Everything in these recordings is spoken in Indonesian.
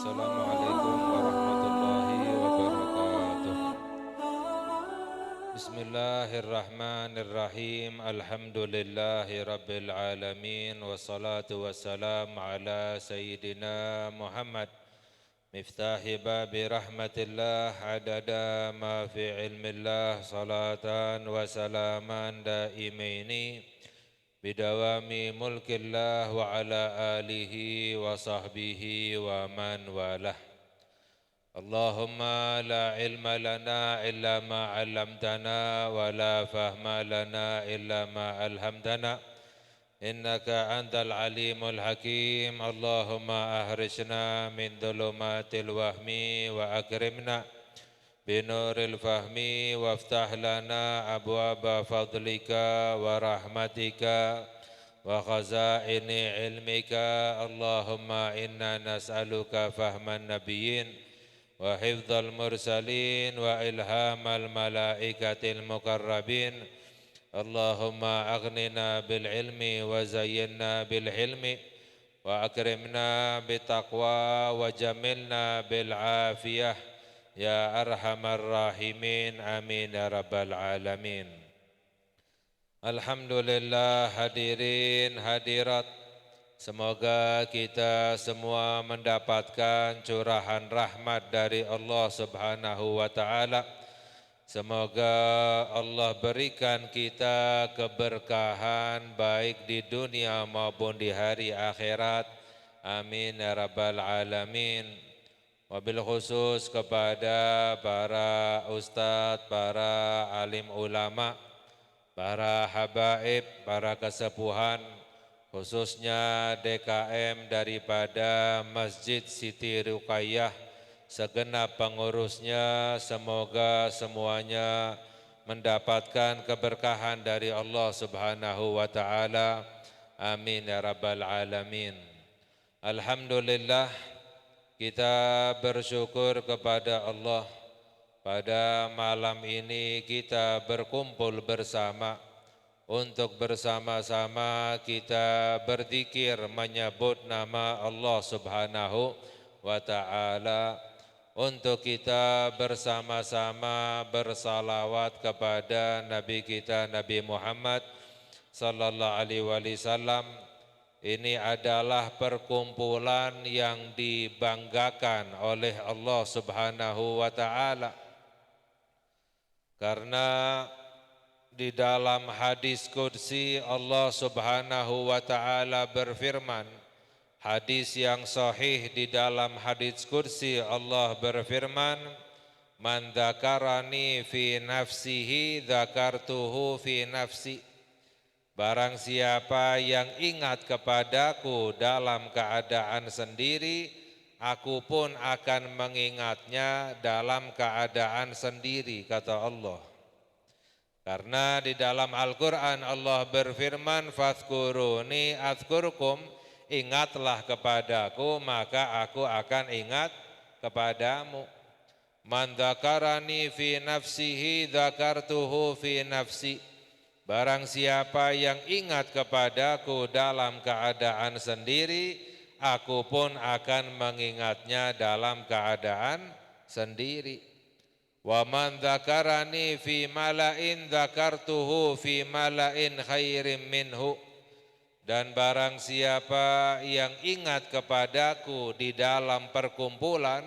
Assalamualaikum warahmatullahi wabarakatuh. Bismillahirrahmanirrahim. Alhamdulillahi rabbil alamin. Wassalatu wassalam ala sayyidina Muhammad miftahi babi rahmatillah adada ma fi ilmillah salatan wa salaman daimaini bidawami mulkillah wa ala alihi wa sahbihi wa man walah. Allahumma la ilma lana illa ma 'allamtana wa la fahma lana illa ma alhamtana innaka antal alimul hakim. Allahumma ahrijna min dhulumatil wahmi wa akrimna binuril fahmi waftah lana abwaba fadlika wa rahmatika wa khazaini ilmika. Allahumma inna nas'aluka fahman nabiyyin wa hifdzal mursalin wa ilhamal malaikatil mukarrabin. Allahumma aghnina bil ilmi wa zayyinna bil hilmi wa akrimna bitaqwa wa jamilna bil afiyah ya arhamar rahimin, amin ya rabbal alamin. Alhamdulillah, hadirin hadirat, semoga kita semua mendapatkan curahan rahmat dari Allah Subhanahu wa taala. Semoga Allah berikan kita keberkahan baik di dunia maupun di hari akhirat, amin ya rabbal alamin. Wabil khusus kepada para ustadz, para alim ulama, para habaib, para kesepuhan, khususnya DKM daripada Masjid Siti Ruqayyah, segenap pengurusnya, semoga semuanya mendapatkan keberkahan dari Allah Subhanahu wa taala, amin ya rabbal alamin. Alhamdulillah, kita bersyukur kepada Allah, pada malam ini kita berkumpul bersama untuk bersama-sama kita berzikir menyebut nama Allah Subhanahu wa taala, untuk kita bersama-sama bersalawat kepada Nabi kita Nabi Muhammad sallallahu alaihi wasallam. Ini adalah perkumpulan yang dibanggakan oleh Allah Subhanahu wa taala, karena di dalam hadis qudsi Allah Subhanahu wa taala berfirman, hadis yang sahih, di dalam hadis qudsi Allah berfirman, man dzakarani fi nafsihi dzakartuhu fi nafsi. Barang siapa yang ingat kepadaku dalam keadaan sendiri, aku pun akan mengingatnya dalam keadaan sendiri, kata Allah. Karena di dalam Al-Quran Allah berfirman, fadhkuruni adzkurkum, ingatlah kepadaku maka aku akan ingat kepadamu. Man dzakarani fi nafsihi dzakartuhu fi nafsi. Barang siapa yang ingat kepadaku dalam keadaan sendiri, aku pun akan mengingatnya dalam keadaan sendiri. Wa man dzakarani fi mala'in dzakartuhu fi mala'in khairim minhu. Dan barang siapa yang ingat kepadaku di dalam perkumpulan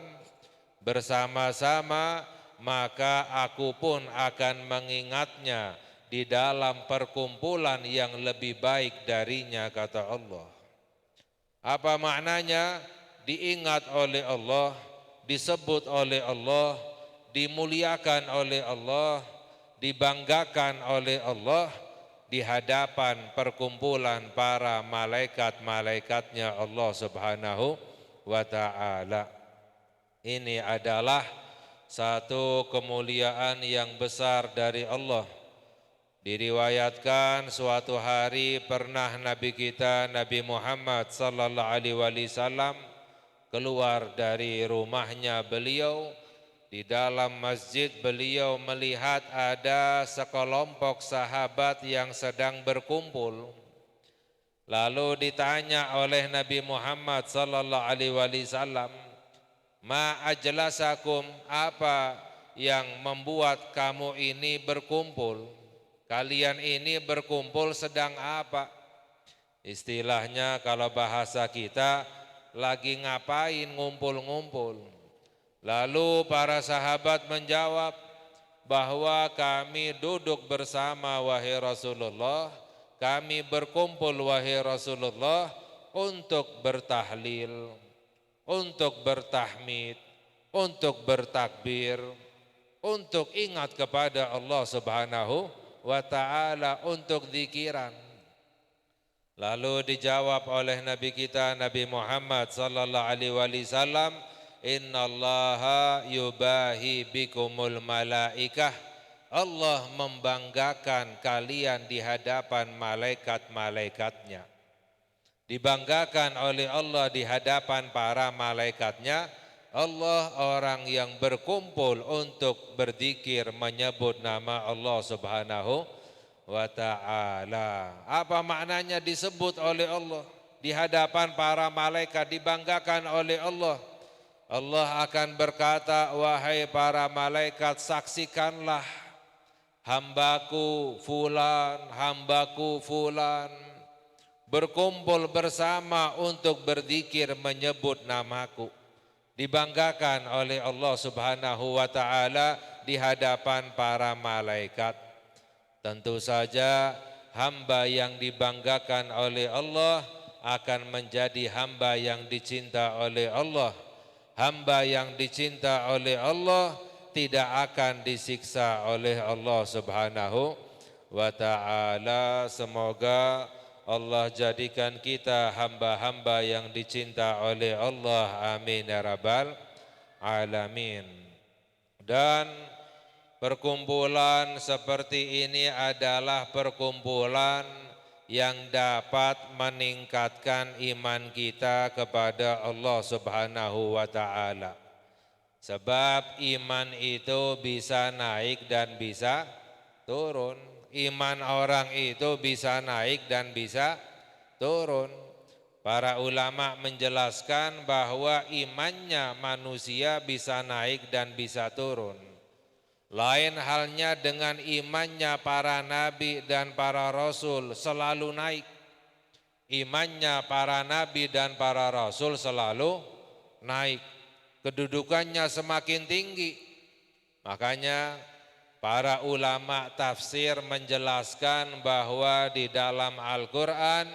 bersama-sama, maka aku pun akan mengingatnya di dalam perkumpulan yang lebih baik darinya, kata Allah. Apa maknanya? Diingat oleh Allah, disebut oleh Allah, dimuliakan oleh Allah, dibanggakan oleh Allah di hadapan perkumpulan para malaikat-malaikatnya Allah Subhanahu wa ta'ala. Ini adalah satu kemuliaan yang besar dari Allah. Diriwayatkan suatu hari pernah Nabi kita Nabi Muhammad sallallahu alaihi wasallam keluar dari rumahnya beliau. Di dalam masjid beliau melihat ada sekelompok sahabat yang sedang berkumpul. Lalu ditanya oleh Nabi Muhammad sallallahu alaihi wasallam, Ma ajlasakum, apa yang membuat kamu ini berkumpul? Kalian ini berkumpul sedang apa? Istilahnya kalau bahasa kita lagi ngapain ngumpul-ngumpul. Lalu para sahabat menjawab bahwa kami duduk bersama wahai Rasulullah, kami berkumpul wahai Rasulullah untuk bertahlil, untuk bertahmid, untuk bertakbir, untuk ingat kepada Allah Subhanahu wa ta'ala, untuk zikiran. Lalu dijawab oleh Nabi kita Nabi Muhammad sallallahu alaihi wasallam, innallaha yubahi bikumul malaikah, Allah membanggakan kalian di hadapan malaikat-malaikatnya. Dibanggakan oleh Allah di hadapan para malaikatnya. Allah orang yang berkumpul untuk berzikir menyebut nama Allah Subhanahu wa ta'ala. Apa maknanya disebut oleh Allah di hadapan para malaikat, dibanggakan oleh Allah? Allah akan berkata, wahai para malaikat, saksikanlah hambaku fulan berkumpul bersama untuk berzikir menyebut namaku. Dibanggakan oleh Allah Subhanahu wa ta'ala di hadapan para malaikat. Tentu saja hamba yang dibanggakan oleh Allah akan menjadi hamba yang dicinta oleh Allah. Hamba yang dicinta oleh Allah tidak akan disiksa oleh Allah Subhanahu wa ta'ala. Semoga Allah jadikan kita hamba-hamba yang dicinta oleh Allah. Amin ya rabbal alamin. Dan perkumpulan seperti ini adalah perkumpulan yang dapat meningkatkan iman kita kepada Allah Subhanahu wa ta'ala. Sebab iman itu bisa naik dan bisa turun. Iman orang itu bisa naik dan bisa turun. Para ulama menjelaskan bahwa imannya manusia bisa naik dan bisa turun. Lain halnya dengan imannya para nabi dan para rasul selalu naik. Imannya para nabi dan para rasul selalu naik. Kedudukannya semakin tinggi. Makanya para ulama tafsir menjelaskan bahwa di dalam Al-Quran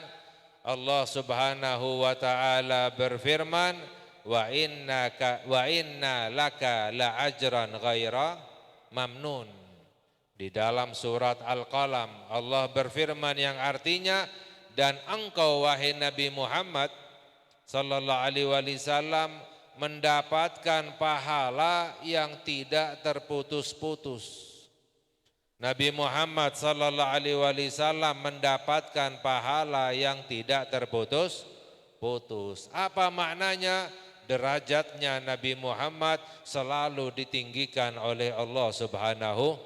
Allah Subhanahu wa ta'ala berfirman, wa inna laka la ajran ghaira mamnun. Di dalam surat Al-Qalam Allah berfirman yang artinya, dan engkau wahai Nabi Muhammad sallallahu alaihi wasallam mendapatkan pahala yang tidak terputus-putus. Nabi Muhammad sallallahu alaihi wasallam mendapatkan pahala yang tidak terputus-putus. Apa maknanya? Derajatnya Nabi Muhammad selalu ditinggikan oleh Allah Subhanahu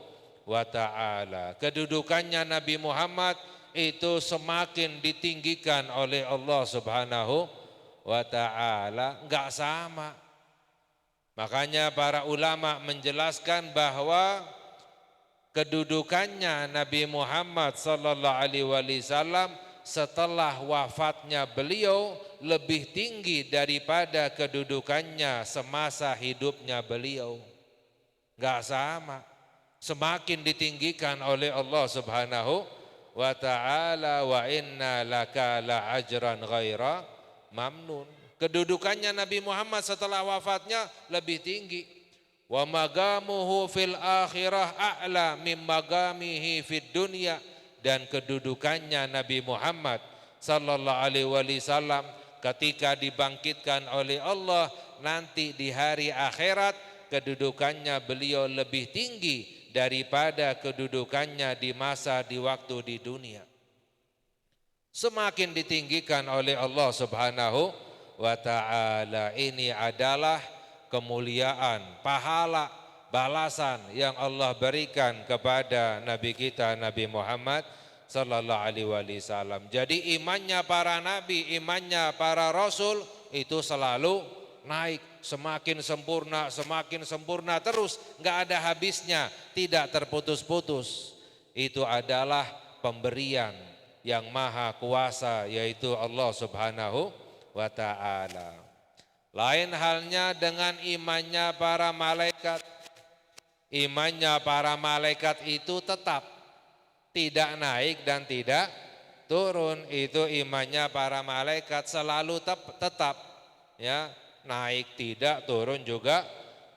wa ta'ala. Kedudukannya Nabi Muhammad itu semakin ditinggikan oleh Allah Subhanahu wa ta'ala, enggak sama. Makanya para ulama menjelaskan bahwa kedudukannya Nabi Muhammad sallallahu alaihi wasallam setelah wafatnya beliau lebih tinggi daripada kedudukannya semasa hidupnya beliau. Enggak sama. Semakin ditinggikan oleh Allah Subhanahu wa ta'ala, wa inna laka la ajran ghaira mamnun. Kedudukannya Nabi Muhammad setelah wafatnya lebih tinggi. Wa magamuhu fil akhirah a'la mim magamihi fid dunya. Dan kedudukannya Nabi Muhammad sallallahu alaihi wasallam ketika dibangkitkan oleh Allah nanti di hari akhirat, kedudukannya beliau lebih tinggi daripada kedudukannya di masa di waktu di dunia. Semakin ditinggikan oleh Allah Subhanahu wa ta'ala. Ini adalah kemuliaan, pahala, balasan yang Allah berikan kepada Nabi kita Nabi Muhammad sallallahu alaihi wasallam. Jadi imannya para nabi, imannya para rasul itu selalu naik semakin sempurna terus, nggak ada habisnya, tidak terputus-putus. Itu adalah pemberian yang maha kuasa, yaitu Allah Subhanahu wa ta'ala. Lain halnya dengan imannya para malaikat. Imannya para malaikat itu tetap, tidak naik dan tidak turun. Itu imannya para malaikat selalu tetap, ya, naik tidak, turun juga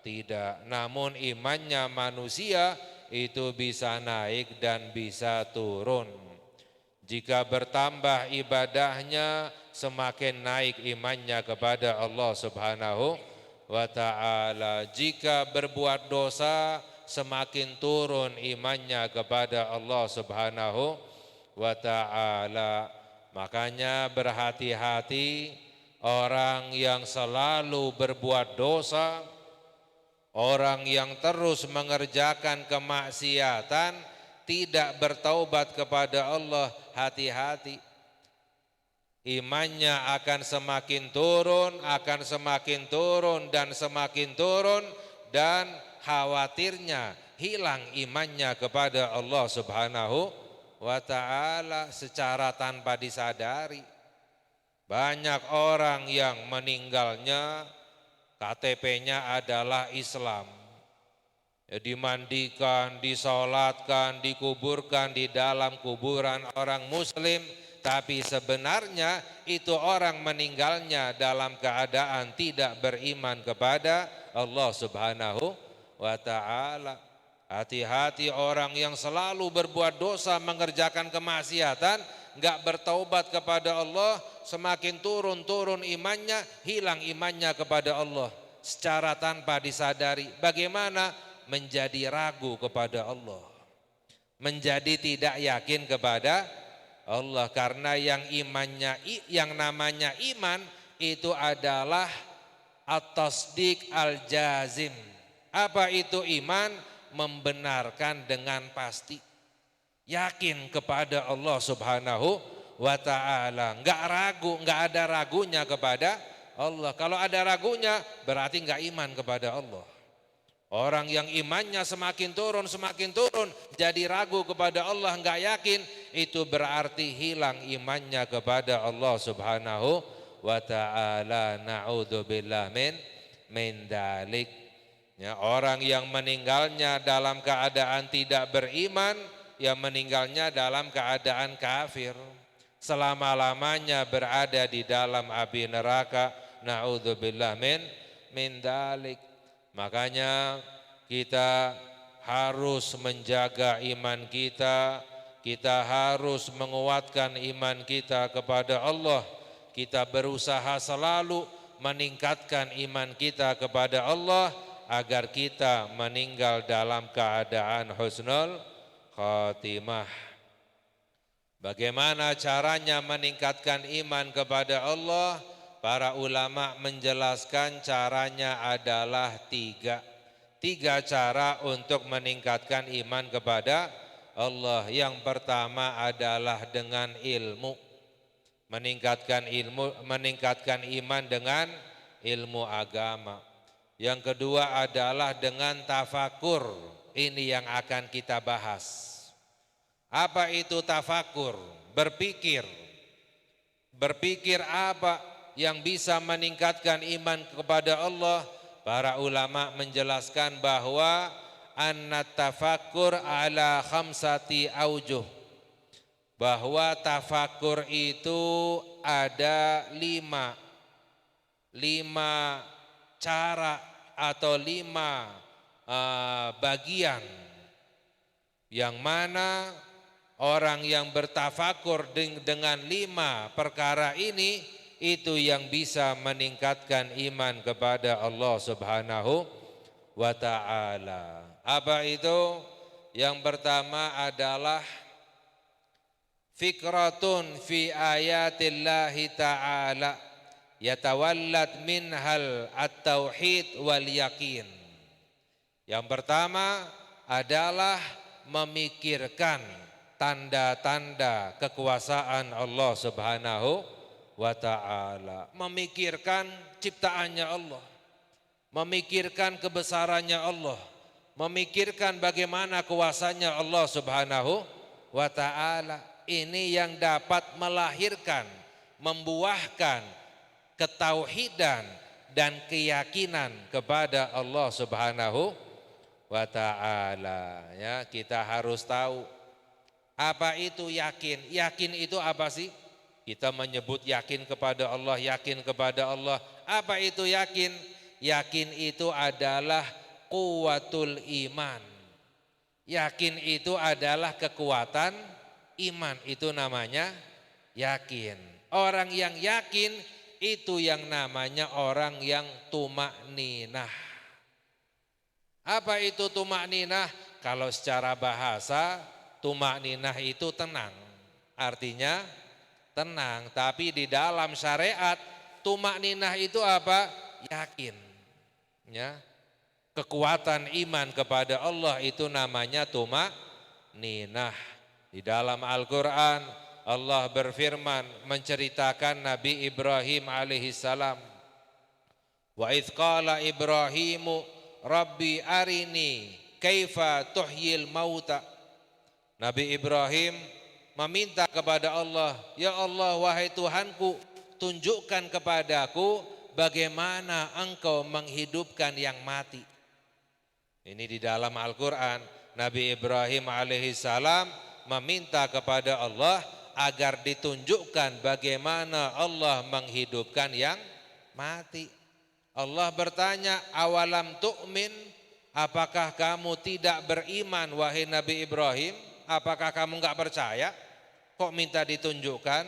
tidak. Namun imannya manusia itu bisa naik dan bisa turun. Jika bertambah ibadahnya, semakin naik imannya kepada Allah Subhanahu wa ta'ala. Jika berbuat dosa, semakin turun imannya kepada Allah Subhanahu wa ta'ala. Makanya berhati-hati orang yang selalu berbuat dosa, orang yang terus mengerjakan kemaksiatan, tidak bertaubat kepada Allah, hati-hati. Imannya akan semakin turun, dan semakin turun, dan khawatirnya hilang imannya kepada Allah Subhanahu wa ta'ala secara tanpa disadari. Banyak orang yang meninggalnya KTP-nya adalah Islam. Dimandikan, disolatkan, dikuburkan di dalam kuburan orang muslim, tapi sebenarnya itu orang meninggalnya dalam keadaan tidak beriman kepada Allah Subhanahu wa ta'ala. Hati-hati orang yang selalu berbuat dosa, mengerjakan kemaksiatan, enggak bertaubat kepada Allah, semakin turun imannya, hilang imannya kepada Allah secara tanpa disadari. Bagaimana? Menjadi ragu kepada Allah, menjadi tidak yakin kepada Allah, karena yang namanya iman itu adalah at-tasdiq al-jazim. Apa itu iman? Membenarkan dengan pasti, yakin kepada Allah Subhanahu wa ta'ala, enggak ragu, enggak ada ragunya kepada Allah. Kalau ada ragunya berarti enggak iman kepada Allah. Orang yang imannya semakin turun, jadi ragu kepada Allah, enggak yakin, itu berarti hilang imannya kepada Allah Subhanahu wa ta'ala. Na'udzubillah min dalik. Ya, orang yang meninggalnya dalam keadaan tidak beriman, ya meninggalnya dalam keadaan kafir, selama-lamanya berada di dalam api neraka. Na'udzubillah min dalik. Makanya kita harus menjaga iman kita, kita harus menguatkan iman kita kepada Allah. Kita berusaha selalu meningkatkan iman kita kepada Allah agar kita meninggal dalam keadaan husnul khatimah. Bagaimana caranya meningkatkan iman kepada Allah? Para ulama menjelaskan caranya adalah tiga cara untuk meningkatkan iman kepada Allah. Yang pertama adalah dengan ilmu, meningkatkan iman dengan ilmu agama. Yang kedua adalah dengan tafakur. Ini yang akan kita bahas. Apa itu tafakur? Berpikir apa yang bisa meningkatkan iman kepada Allah? Para ulama menjelaskan bahwa an-tafakkur ala khamsati aujuh, bahwa tafakur itu ada lima cara atau lima bagian, yang mana orang yang bertafakur dengan lima perkara ini, itu yang bisa meningkatkan iman kepada Allah Subhanahu wa ta'ala. Apa itu? Yang pertama adalah fikratun fi ayatillahi ta'ala yatawallad minhal at-tauhid wal yakin. Yang pertama adalah memikirkan tanda-tanda kekuasaan Allah Subhanahu wa ta'ala. Memikirkan ciptaannya Allah, memikirkan kebesarannya Allah, memikirkan bagaimana kuasanya Allah Subhanahu wa ta'ala. Ini yang dapat melahirkan, membuahkan ketauhidan dan keyakinan kepada Allah Subhanahu wa ta'ala. Ya, kita harus tahu apa itu yakin. Yakin itu apa sih? Kita menyebut yakin kepada Allah, yakin kepada Allah. Apa itu yakin? Yakin itu adalah quwwatul iman. Yakin itu adalah kekuatan iman, itu namanya yakin. Orang yang yakin itu yang namanya orang yang tumakninah. Apa itu tumakninah? Kalau secara bahasa tumakninah itu tenang. Artinya tenang, tapi di dalam syariat tumakninah itu apa? Yakin. Ya. Kekuatan iman kepada Allah itu namanya tumakninah. Di dalam Al-Qur'an Allah berfirman menceritakan Nabi Ibrahim alaihissalam. Wa idz qala Ibrahimu Rabbi arini kaifa tuhyil mauta. Nabi Ibrahim meminta kepada Allah, ya Allah wahai Tuhanku, tunjukkan kepadaku bagaimana engkau menghidupkan yang mati. Ini di dalam Al-Quran, Nabi Ibrahim alaihissalam meminta kepada Allah agar ditunjukkan bagaimana Allah menghidupkan yang mati. Allah bertanya, awalam tu'min, apakah kamu tidak beriman wahai Nabi Ibrahim? Apakah kamu enggak percaya? Kok minta ditunjukkan?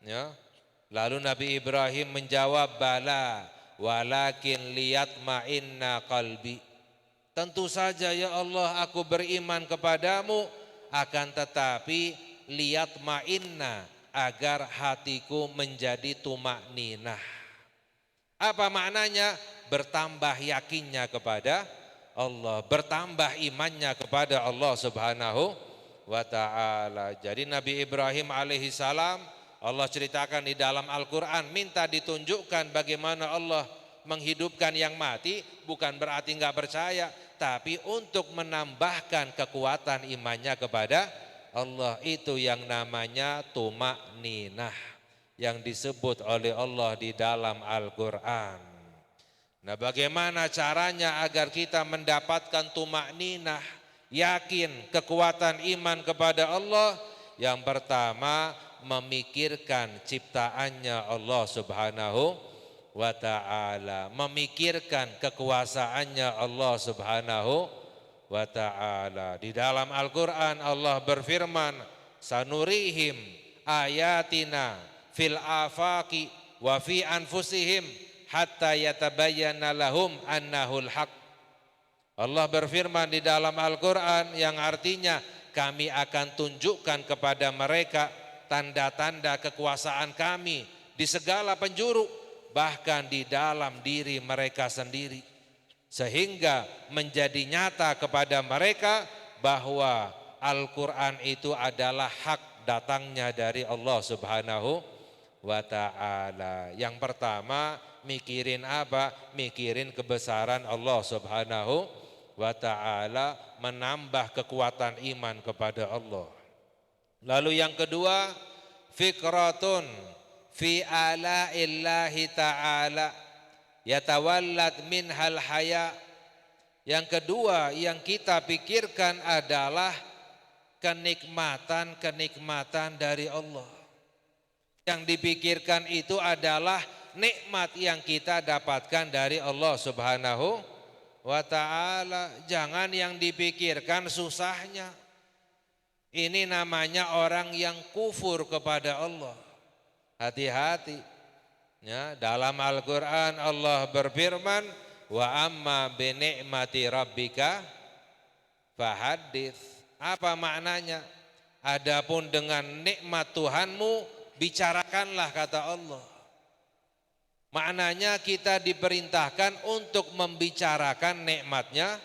Ya. Lalu Nabi Ibrahim menjawab, bala walakin liyatma'inna qalbi. Tentu saja ya Allah aku beriman kepadamu, akan tetapi liyatma'inna, agar hatiku menjadi tumakninah. Apa maknanya? Bertambah yakinnya kepada Allah, bertambah imannya kepada Allah Subhanahu wa ta'ala. Jadi Nabi Ibrahim alaihissalam, Allah ceritakan di dalam Al-Quran, minta ditunjukkan bagaimana Allah menghidupkan yang mati, bukan berarti enggak percaya, tapi untuk menambahkan kekuatan imannya kepada Allah. Itu yang namanya tumakninah, yang disebut oleh Allah di dalam Al-Quran. Nah, bagaimana caranya agar kita mendapatkan tumakninah, yakin, kekuatan iman kepada Allah? Yang pertama, memikirkan ciptaannya Allah Subhanahu wa ta'ala, memikirkan kekuasaannya Allah Subhanahu wa ta'ala. Di dalam Al-Quran Allah berfirman, sanurihim ayatina fil afaqi wa fi anfusihim hatta yatabayyana lahum annahul haq. Allah berfirman di dalam Al-Quran yang artinya kami akan tunjukkan kepada mereka tanda-tanda kekuasaan kami di segala penjuru, bahkan di dalam diri mereka sendiri, sehingga menjadi nyata kepada mereka bahwa Al-Quran itu adalah hak datangnya dari Allah Subhanahu wa ta'ala. Yang pertama, mikirin apa? Mikirin kebesaran Allah Subhanahu wa ta'ala, menambah kekuatan iman kepada Allah. Lalu yang kedua, fikratun fi ala'illahi ta'ala yatawallad minhal haya. Yang kedua yang kita pikirkan adalah kenikmatan-kenikmatan dari Allah. Yang dipikirkan itu adalah nikmat yang kita dapatkan dari Allah Subhanahu wa ta'ala. Jangan yang dipikirkan susahnya. Ini namanya orang yang kufur kepada Allah. Hati-hati. Ya, dalam Al-Quran Allah berfirman, wa amma bi ni'mati rabbika fahaddits. Apa maknanya? Adapun dengan nikmat Tuhanmu, bicarakanlah, kata Allah. Maknanya kita diperintahkan untuk membicarakan nikmatnya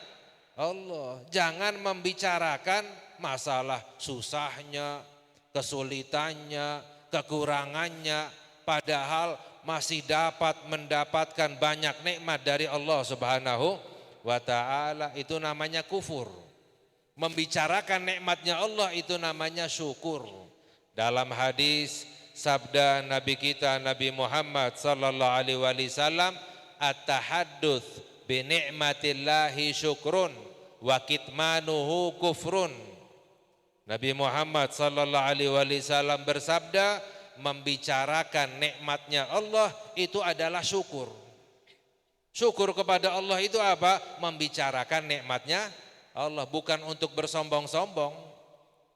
Allah. Jangan membicarakan masalah susahnya, kesulitannya, kekurangannya, padahal masih dapat mendapatkan banyak nikmat dari Allah Subhanahu wa taala, itu namanya kufur. Membicarakan nikmatnya Allah itu namanya syukur. Dalam hadis sabda Nabi kita Nabi Muhammad sallallahu alaihi wasallam, at-tahadduts bi ni'matillahi syukrun wa kitmanuhu kufrun. Nabi Muhammad sallallahu alaihi wasallam bersabda, membicarakan nikmatnya Allah itu adalah syukur. Syukur kepada Allah itu apa? Membicarakan nikmatnya Allah, bukan untuk bersombong-sombong,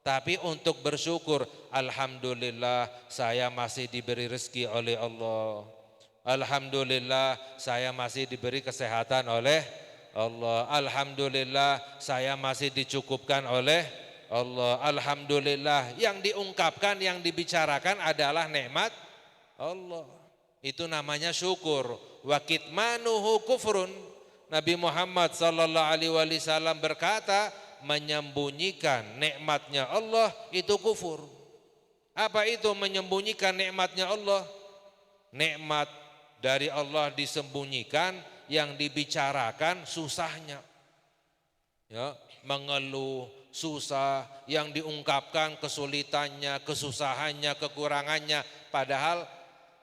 tapi untuk bersyukur. Alhamdulillah saya masih diberi rezeki oleh Allah. Alhamdulillah saya masih diberi kesehatan oleh Allah. Alhamdulillah saya masih dicukupkan oleh Allah. Alhamdulillah, yang diungkapkan, yang dibicarakan adalah nikmat Allah. Itu namanya syukur. Wa kitmanuhu kufrun. Nabi Muhammad sallallahu alaihi wasallam berkata, menyembunyikan nikmatnya Allah itu kufur. Apa itu menyembunyikan nikmatnya Allah? Nikmat dari Allah disembunyikan, yang dibicarakan susahnya. Ya, mengeluh, susah, yang diungkapkan kesulitannya, kesusahannya, kekurangannya. Padahal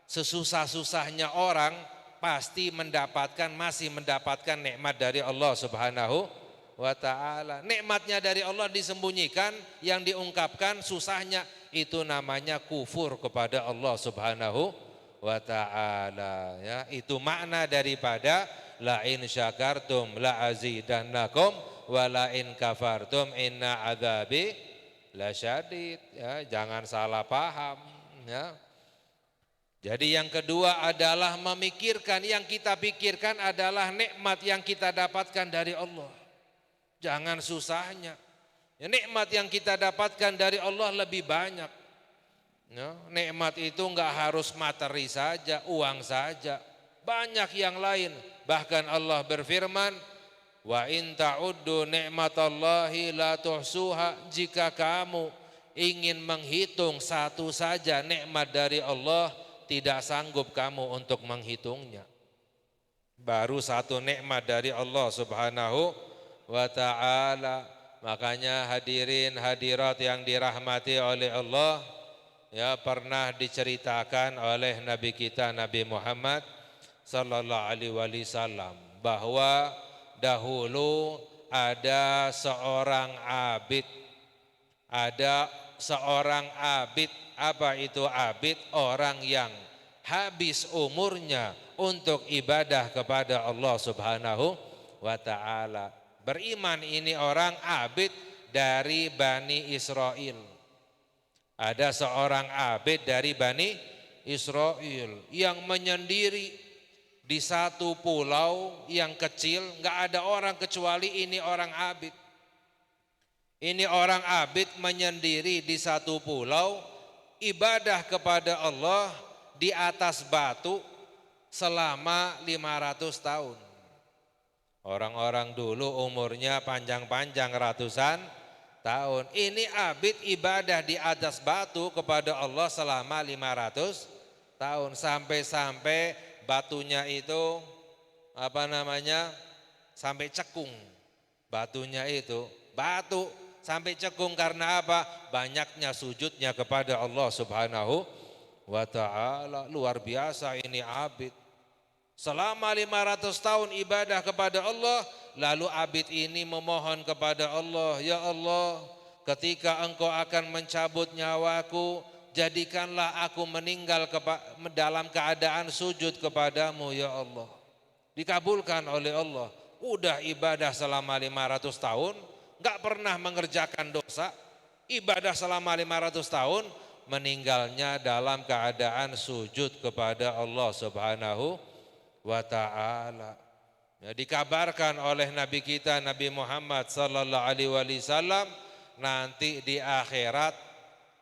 sesusah-susahnya orang pasti masih mendapatkan nikmat dari Allah Subhanahu wa ta'ala. Nikmatnya dari Allah disembunyikan, yang diungkapkan susahnya, itu namanya kufur kepada Allah Subhanahu wa ta'ala. Ya, itu makna daripada la in syakartum la azidannakum wa la in kafartum inna adzabi lasyadid. Ya, jangan salah paham, ya. Jadi yang kedua adalah memikirkan, yang kita pikirkan adalah nikmat yang kita dapatkan dari Allah. Jangan susahnya. Ya, nikmat yang kita dapatkan dari Allah lebih banyak. Ya, nikmat itu enggak harus materi saja, uang saja. Banyak yang lain. Bahkan Allah berfirman, wa in ta'uddu ni'matallahi la tuhsuha. Jika kamu ingin menghitung satu saja nikmat dari Allah, tidak sanggup kamu untuk menghitungnya. Baru satu nikmat dari Allah Subhanahu wa ta'ala. Makanya hadirin hadirat yang dirahmati oleh Allah, ya, pernah diceritakan oleh Nabi kita Nabi Muhammad sallallahu alaihi wasallam bahwa dahulu ada seorang abid. Ada seorang abid. Apa itu abid? Orang yang habis umurnya untuk ibadah kepada Allah Subhanahu wa ta'ala. Beriman, ini orang abid dari Bani Israel. Ada seorang abid dari Bani Israel yang menyendiri di satu pulau yang kecil, enggak ada orang kecuali ini orang abid. Ini orang abid menyendiri di satu pulau, ibadah kepada Allah di atas batu selama 500 tahun. Orang-orang dulu umurnya panjang-panjang ratusan tahun. Ini abid ibadah di atas batu kepada Allah selama 500 tahun. Sampai-sampai batunya itu sampai cekung. Batunya itu batu sampai cekung karena apa? Banyaknya sujudnya kepada Allah Subhanahu wa ta'ala. Luar biasa ini abid. Selama 500 tahun ibadah kepada Allah, lalu abid ini memohon kepada Allah, ya Allah, ketika engkau akan mencabut nyawaku, jadikanlah aku meninggal dalam keadaan sujud kepadamu, ya Allah. Dikabulkan oleh Allah. Udah ibadah selama 500 tahun, gak pernah mengerjakan dosa, ibadah selama 500 tahun, meninggalnya dalam keadaan sujud kepada Allah Subhanahu wa ta'ala. Ya, dikabarkan oleh Nabi kita Nabi Muhammad sallallahu alaihi wasallam, nanti di akhirat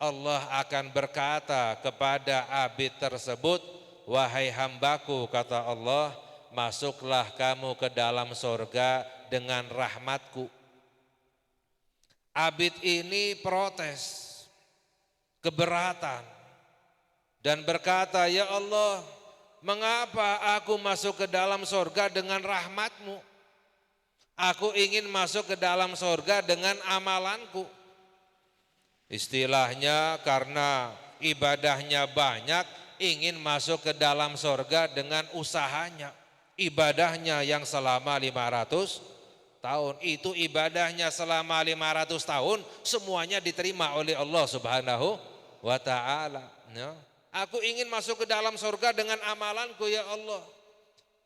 Allah akan berkata kepada abid tersebut, wahai hambaku, kata Allah, masuklah kamu ke dalam surga dengan rahmatku. Abid ini protes, keberatan, dan berkata, ya Allah, mengapa aku masuk ke dalam surga dengan rahmat-Mu? Aku ingin masuk ke dalam surga dengan amalanku. Istilahnya karena ibadahnya banyak, ingin masuk ke dalam surga dengan usahanya. Ibadahnya yang selama 500 tahun, itu ibadahnya selama 500 tahun, semuanya diterima oleh Allah Subhanahu wa ta'ala. Ya. Aku ingin masuk ke dalam surga dengan amalanku ya Allah.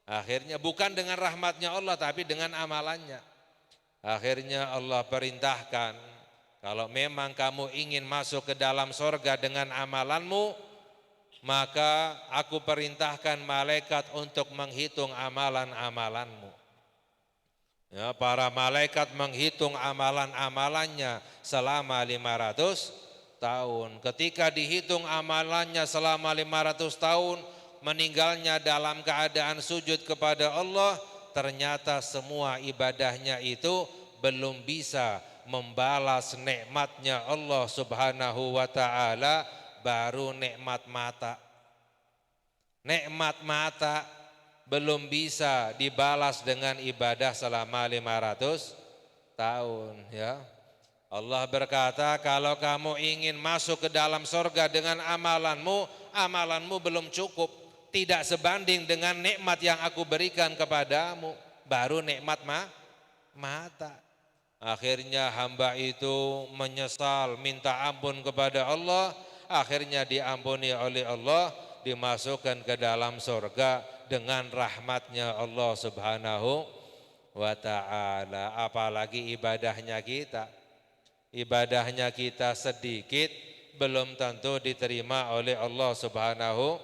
Akhirnya bukan dengan rahmatnya Allah, tapi dengan amalannya. Akhirnya Allah perintahkan, kalau memang kamu ingin masuk ke dalam surga dengan amalanmu, maka aku perintahkan malaikat untuk menghitung amalan-amalanmu. Ya, para malaikat menghitung amalan-amalannya selama 500 tahun. Ketika dihitung amalannya selama 500 tahun, meninggalnya dalam keadaan sujud kepada Allah, ternyata semua ibadahnya itu belum bisa membalas nikmatnya Allah Subhanahu wa ta'ala. Baru nikmat mata. Nikmat mata belum bisa dibalas dengan ibadah selama 500 tahun ya. Allah berkata, kalau kamu ingin masuk ke dalam surga dengan amalanmu, amalanmu belum cukup, tidak sebanding dengan nikmat yang aku berikan kepadamu. Baru nikmat mata. Akhirnya hamba itu menyesal, minta ampun kepada Allah. Akhirnya diampuni oleh Allah, dimasukkan ke dalam surga dengan rahmatnya Allah Subhanahu wa ta'ala. Apalagi ibadahnya kita. Ibadahnya kita sedikit, belum tentu diterima oleh Allah Subhanahu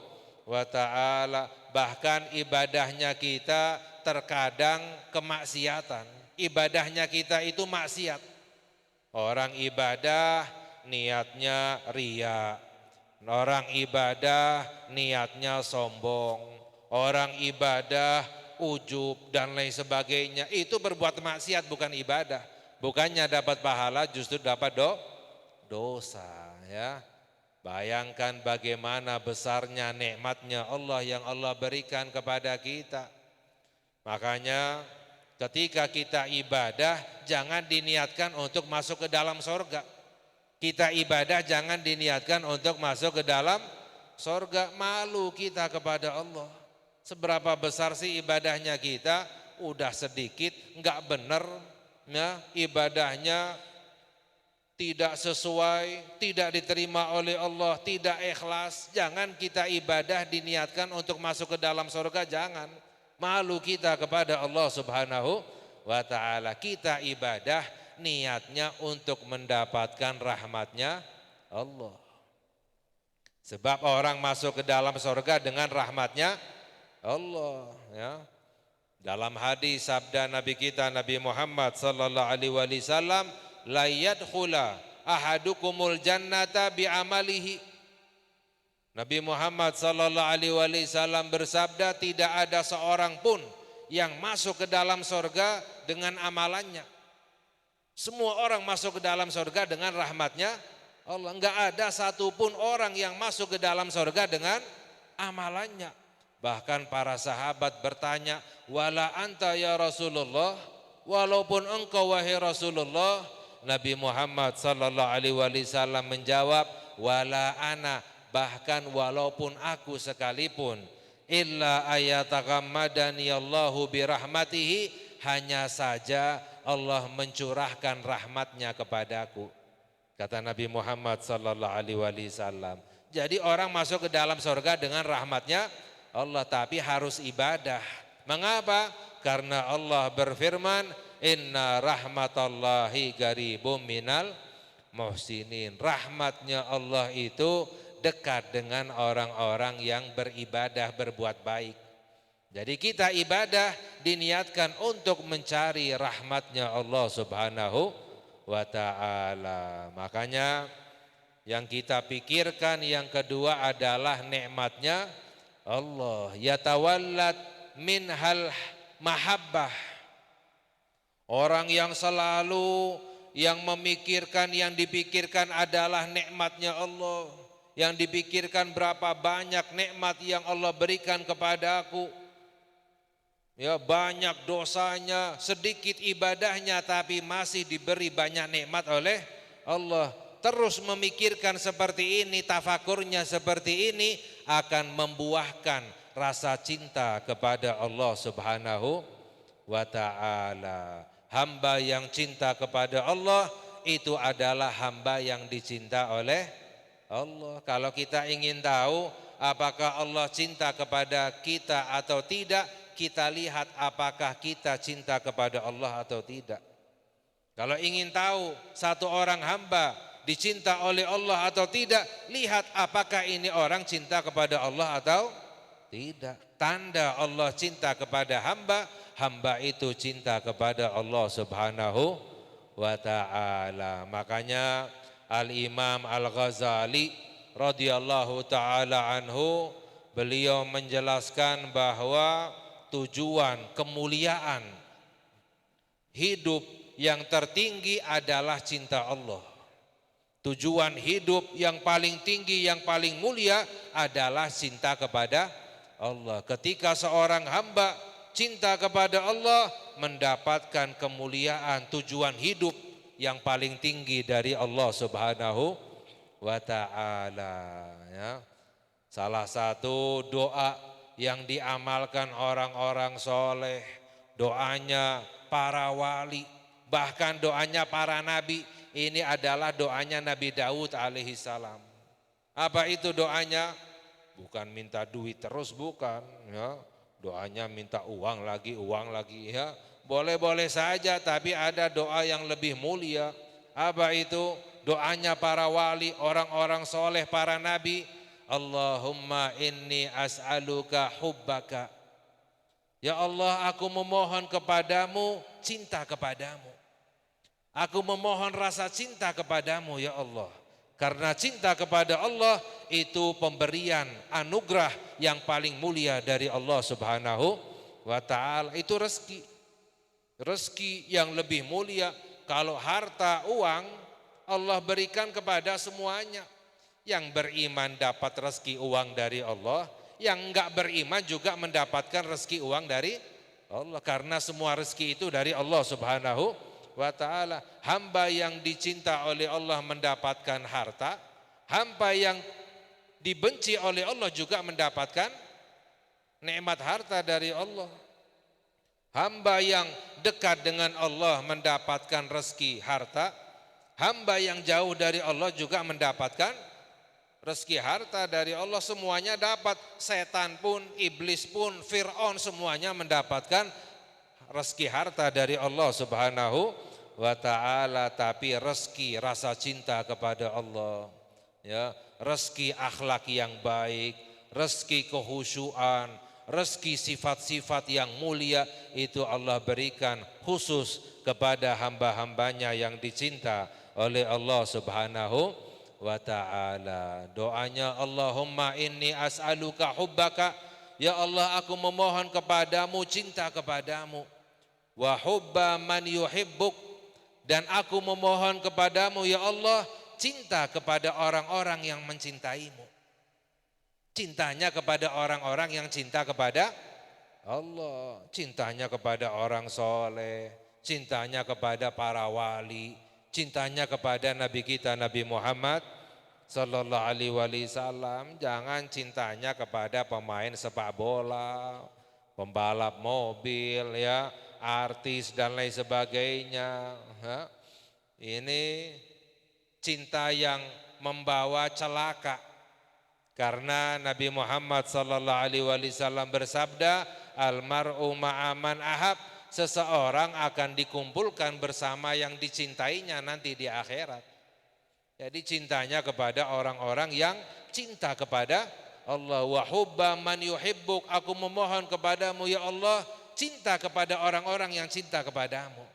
wa ta'ala. Bahkan ibadahnya kita terkadang kemaksiatan. Ibadahnya kita itu maksiat. Orang ibadah niatnya ria, orang ibadah niatnya sombong, orang ibadah ujub dan lain sebagainya. Itu berbuat maksiat, bukan ibadah. Bukannya dapat pahala, justru dapat dosa ya. Bayangkan bagaimana besarnya nikmatnya Allah yang Allah berikan kepada kita. Makanya ketika kita ibadah, jangan diniatkan untuk masuk ke dalam surga. Kita ibadah jangan diniatkan untuk masuk ke dalam surga. Malu kita kepada Allah. Seberapa besar sih ibadahnya kita? Udah sedikit, enggak benar ya, ibadahnya tidak sesuai, tidak diterima oleh Allah, tidak ikhlas. Jangan kita ibadah diniatkan untuk masuk ke dalam surga, jangan. Malu kita kepada Allah Subhanahu wa ta'ala. Kita ibadah niatnya untuk mendapatkan rahmatnya Allah. Sebab orang masuk ke dalam surga dengan rahmatnya Allah ya. Dalam hadis sabda Nabi kita Nabi Muhammad sallallahu alaihi wasallam, la yadkhula ahadukumul jannata bi amalihi. Nabi Muhammad sallallahu alaihi wasallam bersabda, tidak ada seorang pun yang masuk ke dalam surga dengan amalannya. Semua orang masuk ke dalam surga dengan rahmatnya Allah. Enggak ada satupun orang yang masuk ke dalam surga dengan amalannya. Bahkan para sahabat bertanya, wala anta ya Rasulullah, walaupun engkau wahai Rasulullah. Nabi Muhammad sallallahu alaihi wasallam menjawab, wala ana, bahkan walaupun aku sekalipun, illa ayataghammadani Allahu birahmatihi, hanya saja Allah mencurahkan rahmatnya kepadaku. Kata Nabi Muhammad sallallahu alaihi wasallam. Jadi orang masuk ke dalam surga dengan rahmatnya Allah, tapi harus ibadah. Mengapa? Karena Allah berfirman, inna rahmatallahi qaribum minal muhsinin. Rahmatnya Allah itu dekat dengan orang-orang yang beribadah, berbuat baik. Jadi kita ibadah diniatkan untuk mencari rahmatnya Allah Subhanahu wa ta'ala. Makanya yang kita pikirkan yang kedua adalah nikmatnya Allah. Yatawallad minhal mahabbah. Orang yang selalu yang memikirkan, yang dipikirkan adalah nikmatnya Allah, yang dipikirkan berapa banyak nikmat yang Allah berikan kepadaku. Ya, banyak dosanya, sedikit ibadahnya, tapi masih diberi banyak nikmat oleh Allah. Terus memikirkan seperti ini, tafakurnya seperti ini akan membuahkan rasa cinta kepada Allah Subhanahu wa ta'ala. Hamba yang cinta kepada Allah itu adalah hamba yang dicinta oleh Allah. Kalau kita ingin tahu apakah Allah cinta kepada kita atau tidak, kita lihat apakah kita cinta kepada Allah atau tidak. Kalau ingin tahu satu orang hamba dicinta oleh Allah atau tidak, lihat apakah ini orang cinta kepada Allah atau tidak. Tanda Allah cinta kepada hamba, hamba itu cinta kepada Allah Subhanahu wa ta'ala. Makanya Al-Imam Al-Ghazali radhiyallahu ta'ala anhu, beliau menjelaskan bahwa tujuan kemuliaan hidup yang tertinggi adalah cinta Allah. Tujuan hidup yang paling tinggi, yang paling mulia adalah cinta kepada Allah. Ketika seorang hamba cinta kepada Allah, mendapatkan kemuliaan, tujuan hidup yang paling tinggi dari Allah Subhanahu wa ta'ala. Ya. Salah satu doa yang diamalkan orang-orang soleh, doanya para wali, bahkan doanya para nabi. Ini adalah doanya Nabi Daud alaihissalam. Apa itu doanya? Bukan minta duit terus, bukan. Ya. Doanya minta uang lagi ya. Boleh-boleh saja, tapi ada doa yang lebih mulia. Apa itu? Doanya para wali, orang-orang soleh, para nabi. Allahumma inni as'aluka hubbaka. Ya Allah, aku memohon kepadamu cinta kepadamu. Aku memohon rasa cinta kepadamu ya Allah. Karena cinta kepada Allah itu pemberian anugerah yang paling mulia dari Allah Subhanahu wa ta'ala. Itu rezeki. Rezeki yang lebih mulia. Kalau harta, uang, Allah berikan kepada semuanya. Yang beriman dapat rezeki uang dari Allah, yang enggak beriman juga mendapatkan rezeki uang dari Allah. Karena semua rezeki itu dari Allah Subhanahu wa ta'ala. Hamba yang dicinta oleh Allah mendapatkan harta, hamba yang dibenci oleh Allah juga mendapatkan nikmat harta dari Allah. Hamba yang dekat dengan Allah mendapatkan rezeki harta, hamba yang jauh dari Allah juga mendapatkan rezeki harta dari Allah. Semuanya dapat, setan pun, iblis pun, Fir'aun semuanya mendapatkan rezeki harta dari Allah Subhanahu wa ta'ala. Tapi rezeki rasa cinta kepada Allah, ya, rezeki akhlak yang baik, rezeki kehusyuan, rezeki sifat-sifat yang mulia itu Allah berikan khusus kepada hamba-hambanya yang dicinta oleh Allah Subhanahu wa ta'ala. Doanya Allahumma inni as'aluka hubbaka. Ya Allah, aku memohon kepadamu cinta kepadamu. Wa hubba man yuhibbuk. Dan aku memohon kepadamu ya Allah cinta kepada orang-orang yang mencintaimu. Cintanya kepada orang-orang yang cinta kepada Allah. Cintanya kepada orang soleh, cintanya kepada para wali, cintanya kepada Nabi kita Nabi Muhammad sallallahu alaihi wasallam. Jangan cintanya kepada pemain sepak bola, pembalap mobil, ya, artis dan lain sebagainya. Ini cinta yang membawa celaka. Karena Nabi Muhammad sallallahu alaihi wasallam bersabda, almar'u ma'aman ahab, seseorang akan dikumpulkan bersama yang dicintainya nanti di akhirat. Jadi cintanya kepada orang-orang yang cinta kepada Allah. Wa hubba man yuhibbuk, aku memohon kepadamu ya Allah cinta kepada orang-orang yang cinta kepadamu.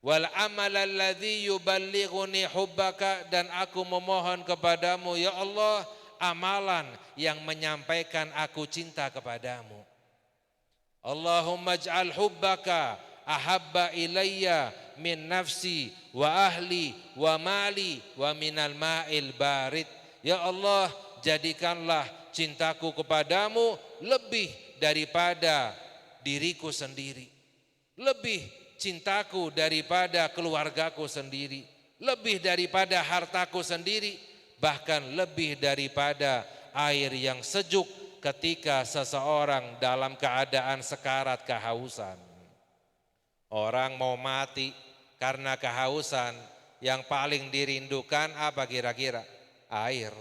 Wal amal alladzi yuballighuni hubbaka, dan aku memohon kepadamu ya Allah amalan yang menyampaikan aku cinta kepadamu. Allahumma ij'al hubbaka ahabba ilayya min nafsi wa ahli wa mali wa minal ma'il barid. Ya Allah, jadikanlah cintaku kepadamu lebih daripada diriku sendiri, lebih cintaku daripada keluargaku sendiri, lebih daripada hartaku sendiri, bahkan lebih daripada air yang sejuk ketika seseorang dalam keadaan sekarat kehausan. Orang mau mati karena kehausan, yang paling dirindukan apa kira-kira? Air.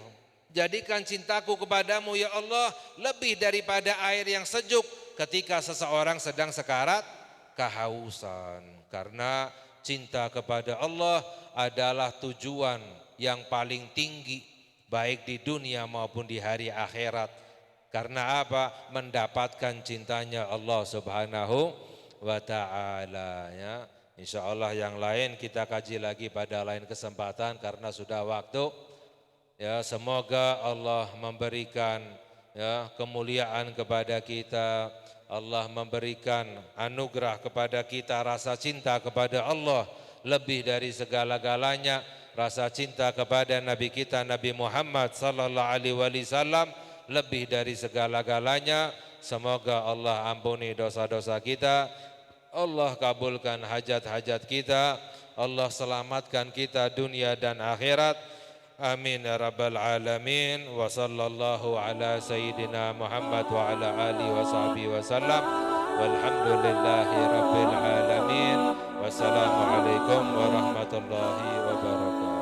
Jadikan cintaku kepadamu ya Allah lebih daripada air yang sejuk ketika seseorang sedang sekarat kehausan. Karena cinta kepada Allah adalah tujuan yang paling tinggi baik di dunia maupun di hari akhirat. Karena apa? Mendapatkan cintanya Allah Subhanahu wa ta'ala ya. Insya Allah yang lain kita kaji lagi pada lain kesempatan karena sudah waktu. Ya, semoga Allah memberikan ya kemuliaan kepada kita, Allah memberikan anugerah kepada kita rasa cinta kepada Allah lebih dari segala-galanya, rasa cinta kepada Nabi kita Nabi Muhammad sallallahu alaihi wasallam lebih dari segala-galanya. Semoga Allah ampuni dosa-dosa kita, Allah kabulkan hajat-hajat kita, Allah selamatkan kita dunia dan akhirat. Amin ya rabbal alamin. Wa sallallahu ala sayyidina Muhammad wa ala alihi wa sahbihi wa sallam. Walhamdulillahi rabbil alamin. Wassalamualaikum warahmatullahi wabarakatuh.